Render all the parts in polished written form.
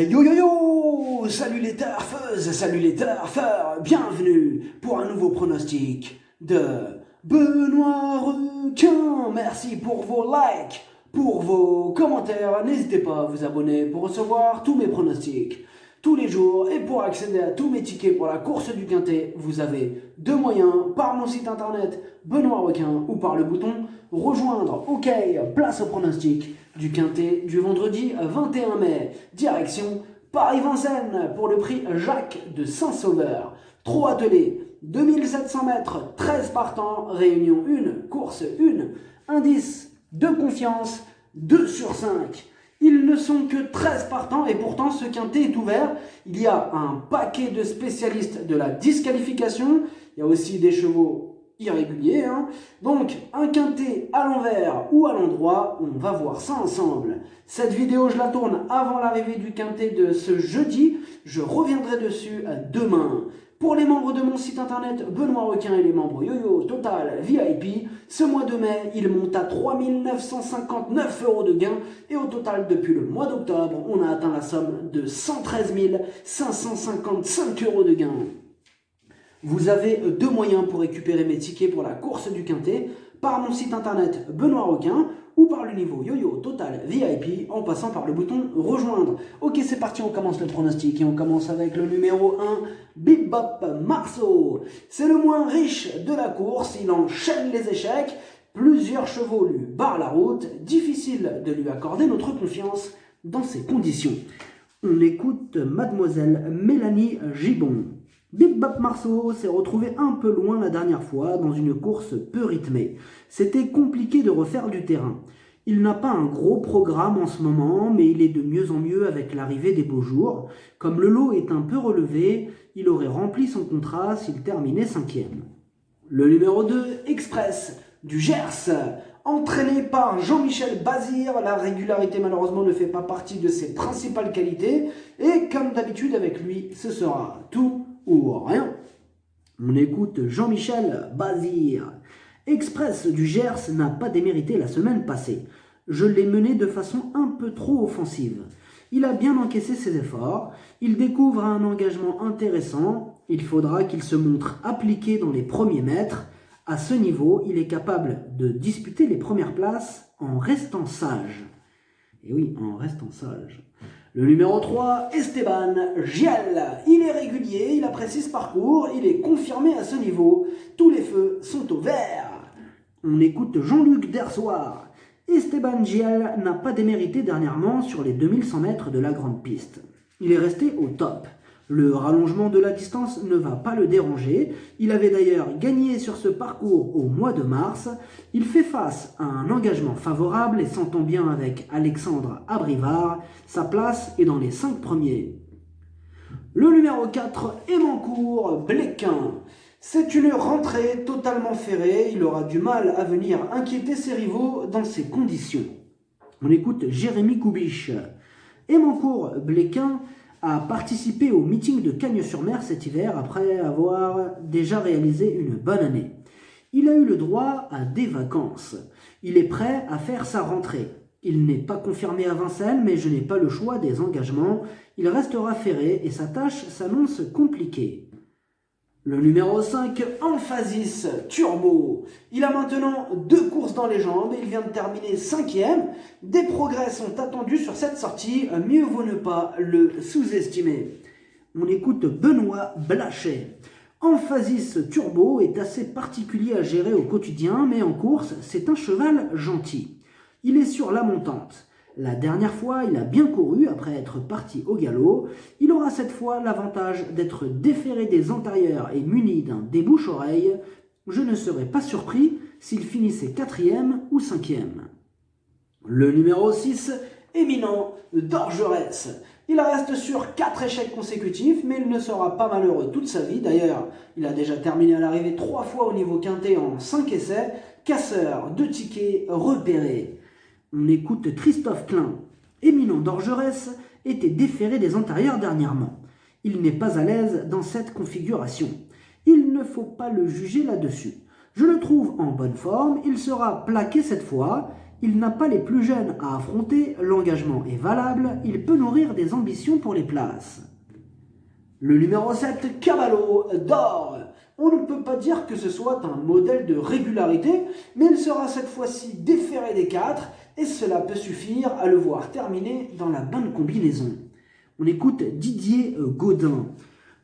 Yo yo yo! Salut les turfeuses, salut les turfeurs, bienvenue pour un nouveau pronostic de Benoît Requin. Merci pour vos likes, pour vos commentaires. N'hésitez pas à vous abonner pour recevoir tous mes pronostics tous les jours. Et pour accéder à tous mes tickets pour la course du Quintet, vous avez deux moyens, par mon site internet Benoît Requin ou par le bouton rejoindre. Ok, place au pronostic du Quintet du vendredi 21 mai. Direction Paris-Vincennes pour le prix Jacques de Saint-Sauveur. Trot attelé, 2700 mètres, 13 partants, réunion 1, course 1, indice de confiance 2 sur 5. Ils ne sont que 13 partants et pourtant ce Quintet est ouvert. Il y a un paquet de spécialistes de la disqualification. Il y a aussi des chevaux irréguliers. Donc un Quintet à l'envers ou à l'endroit, on va voir ça ensemble. Cette vidéo, je la tourne avant l'arrivée du Quintet de ce jeudi. Je reviendrai dessus demain. Pour les membres de mon site internet Benoît Requin et les membres Yo-Yo Total VIP, ce mois de mai, il monte à 3 959 € de gain et au total, depuis le mois d'octobre, on a atteint la somme de 113 555 € de gain. Vous avez deux moyens pour récupérer mes tickets pour la course du Quintet, par mon site internet Benoît Requin ou par le niveau Yo-Yo Total VIP en passant par le bouton rejoindre. Ok, c'est parti, on commence le pronostic et on commence avec le numéro 1, Bip Bop Marceau. C'est le moins riche de la course, il enchaîne les échecs, plusieurs chevaux lui barrent la route, difficile de lui accorder notre confiance dans ces conditions. On écoute Mademoiselle Mélanie Gibon. Bip Bop Marceau s'est retrouvé un peu loin la dernière fois dans une course peu rythmée. C'était compliqué de refaire du terrain. Il n'a pas un gros programme en ce moment, mais il est de mieux en mieux avec l'arrivée des beaux jours. Comme le lot est un peu relevé, il aurait rempli son contrat s'il terminait 5e. Le numéro 2, Express du Gers. Entraîné par Jean-Michel Bazir, la régularité malheureusement ne fait pas partie de ses principales qualités. Et comme d'habitude avec lui, ce sera tout ou rien. On écoute Jean-Michel Bazir. Express du Gers n'a pas démérité la semaine passée. Je l'ai mené de façon un peu trop offensive. Il a bien encaissé ses efforts. Il découvre un engagement intéressant. Il faudra qu'il se montre appliqué dans les premiers mètres. À ce niveau, il est capable de disputer les premières places en restant sage. Et oui, en restant sage. Le numéro 3, Esteban Giel. Il est régulier, il apprécie ce parcours, il est confirmé à ce niveau. Tous les feux sont au vert. On écoute Jean-Luc Dersoir. Esteban Giel n'a pas démérité dernièrement sur les 2100 mètres de la grande piste. Il est resté au top. Le rallongement de la distance ne va pas le déranger. Il avait d'ailleurs gagné sur ce parcours au mois de mars. Il fait face à un engagement favorable et s'entend bien avec Alexandre Abrivard. Sa place est dans les 5 premiers. Le numéro 4, Emancourt Bléquin. C'est une rentrée totalement ferrée. Il aura du mal à venir inquiéter ses rivaux dans ces conditions. On écoute Jérémy Koubiche. Emancourt Bléquin a participé au meeting de Cagnes-sur-Mer cet hiver après avoir déjà réalisé une bonne année. Il a eu le droit à des vacances. Il est prêt à faire sa rentrée. Il n'est pas confirmé à Vincennes, mais je n'ai pas le choix des engagements. Il restera ferré et sa tâche s'annonce compliquée. Le numéro 5, Emphasis Turbo. Il a maintenant 2 courses dans les jambes et il vient de terminer 5e. Des progrès sont attendus sur cette sortie, mieux vaut ne pas le sous-estimer. On écoute Benoît Blachet. Emphasis Turbo est assez particulier à gérer au quotidien, mais en course, c'est un cheval gentil. Il est sur la montante. La dernière fois, il a bien couru après être parti au galop. Il aura cette fois l'avantage d'être déféré des antérieurs et muni d'un débouche-oreille. Je ne serais pas surpris s'il finissait 4e ou 5e. Le numéro 6, Éminent d'Orgerès. Il reste sur 4 échecs consécutifs, mais il ne sera pas malheureux toute sa vie. D'ailleurs, il a déjà terminé à l'arrivée 3 fois au niveau Quintet en 5 essais. Casseur de tickets repérés. On écoute Christophe Klein. Éminent d'Orgerès était déféré des antérieurs dernièrement. Il n'est pas à l'aise dans cette configuration. Il ne faut pas le juger là-dessus. Je le trouve en bonne forme, il sera plaqué cette fois. Il n'a pas les plus jeunes à affronter, l'engagement est valable, il peut nourrir des ambitions pour les places. Le numéro 7, Caballo d'or. On ne peut pas dire que ce soit un modèle de régularité, mais il sera cette fois-ci déféré des 4, et cela peut suffire à le voir terminer dans la bonne combinaison. On écoute Didier Gaudin.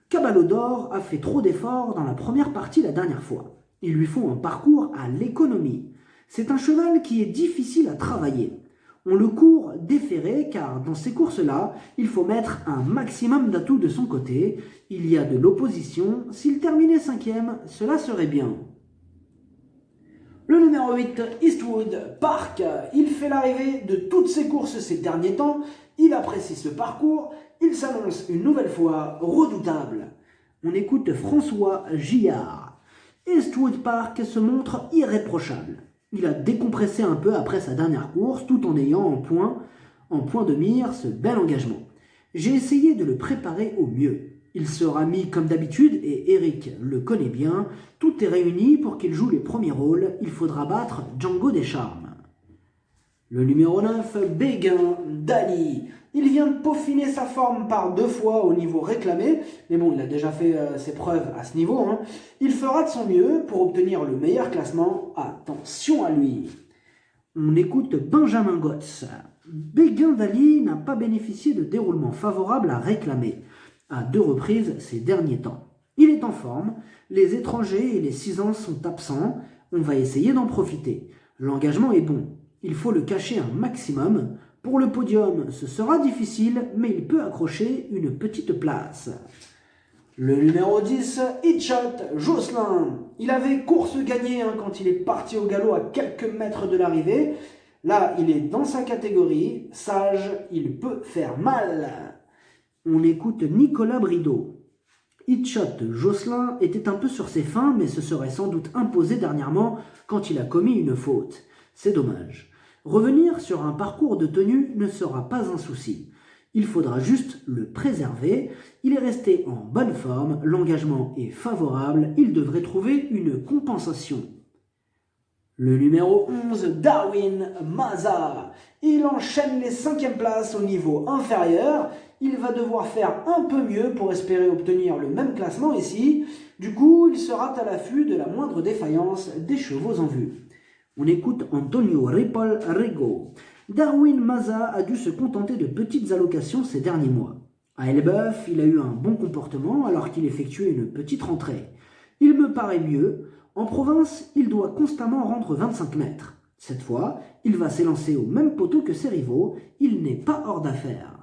Caballo d'or a fait trop d'efforts dans la première partie la dernière fois. Il lui faut un parcours à l'économie. C'est un cheval qui est difficile à travailler. On le court déféré car dans ces courses-là, il faut mettre un maximum d'atouts de son côté. Il y a de l'opposition. S'il terminait 5e, cela serait bien. Le numéro 8, Eastwood Park. Il fait l'arrivée de toutes ses courses ces derniers temps. Il apprécie ce parcours. Il s'annonce une nouvelle fois redoutable. On écoute François Gillard. Eastwood Park se montre irréprochable. Il a décompressé un peu après sa dernière course tout en ayant en point de mire ce bel engagement. J'ai essayé de le préparer au mieux. Il sera mis comme d'habitude et Eric le connaît bien. Tout est réuni pour qu'il joue les premiers rôles. Il faudra battre Django Descharmes. Le numéro 9, Béguin Dali. Il vient de peaufiner sa forme par 2 fois au niveau réclamé, mais bon, il a déjà fait ses preuves à ce niveau. Il fera de son mieux pour obtenir le meilleur classement. Attention à lui. On écoute Benjamin Gotz. Béguin Dali n'a pas bénéficié de déroulement favorable à réclamer, à 2 reprises ces derniers temps. Il est en forme, les étrangers et les 6 ans sont absents, on va essayer d'en profiter. L'engagement est bon. Il faut le cacher un maximum. Pour le podium, ce sera difficile, mais il peut accrocher une petite place. Le numéro 10, Hitshot Jocelyn. Il avait course gagnée quand il est parti au galop à quelques mètres de l'arrivée. Là, il est dans sa catégorie. Sage, il peut faire mal. On écoute Nicolas Brideau. Hitshot Jocelyn était un peu sur ses fins, mais se serait sans doute imposé dernièrement quand il a commis une faute. C'est dommage. Revenir sur un parcours de tenue ne sera pas un souci. Il faudra juste le préserver. Il est resté en bonne forme, l'engagement est favorable, il devrait trouver une compensation. Le numéro 11, Darwin Maza. Il enchaîne les 5e places au niveau inférieur. Il va devoir faire un peu mieux pour espérer obtenir le même classement ici. Du coup, il sera à l'affût de la moindre défaillance des chevaux en vue. On écoute Antonio Ripoll Rego. Darwin Maza a dû se contenter de petites allocations ces derniers mois. À Elbeuf, il a eu un bon comportement alors qu'il effectuait une petite rentrée. Il me paraît mieux. En province, il doit constamment rendre 25 mètres. Cette fois, il va s'élancer au même poteau que ses rivaux. Il n'est pas hors d'affaire.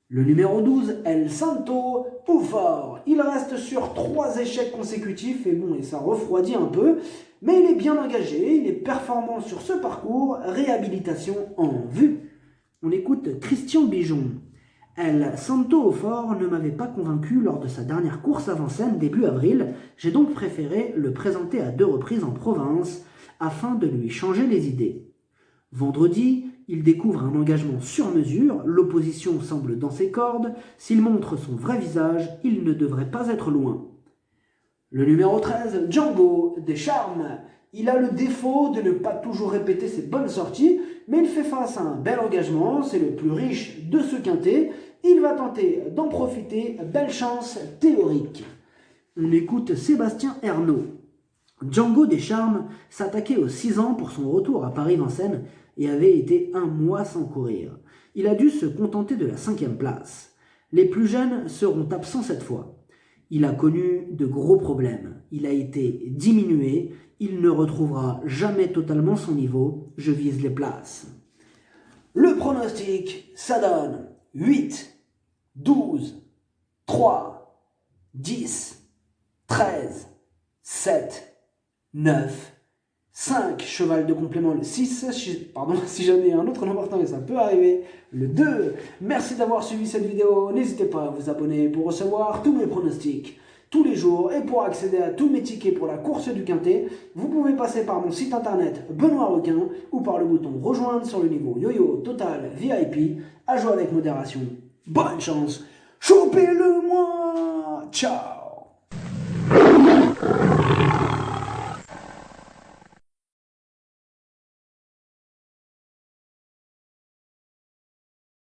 Le numéro 12, El Santo Puffor. Il reste sur 3 échecs consécutifs et ça refroidit un peu. Mais il est bien engagé, il est performant sur ce parcours, réhabilitation en vue. On écoute Christian Bijon. El Santo Puffor ne m'avait pas convaincu lors de sa dernière course à Vincennes début avril. J'ai donc préféré le présenter à 2 reprises en province afin de lui changer les idées. Vendredi, il découvre un engagement sur mesure, l'opposition semble dans ses cordes. S'il montre son vrai visage, il ne devrait pas être loin. Le numéro 13, Django Descharmes. Il a le défaut de ne pas toujours répéter ses bonnes sorties, mais il fait face à un bel engagement, c'est le plus riche de ce quintet. Il va tenter d'en profiter, belle chance théorique. On écoute Sébastien Ernaud. Django Descharmes s'attaquait aux 6 ans pour son retour à Paris-Vincennes et avait été 1 mois sans courir. Il a dû se contenter de la 5e place. Les plus jeunes seront absents cette fois. Il a connu de gros problèmes. Il a été diminué. Il ne retrouvera jamais totalement son niveau. Je vise les places. Le pronostic, ça donne 8, 12, 3, 10, 13, 7, 9, 5, cheval de complément, le 6, si jamais un autre nom important, et ça peut arriver, le 2. Merci d'avoir suivi cette vidéo, n'hésitez pas à vous abonner pour recevoir tous mes pronostics tous les jours et pour accéder à tous mes tickets pour la course du Quintet, vous pouvez passer par mon site internet Benoît Requin ou par le bouton rejoindre sur le niveau Yo-Yo Total VIP, à jouer avec modération. Bonne chance, chopez-le moi, ciao.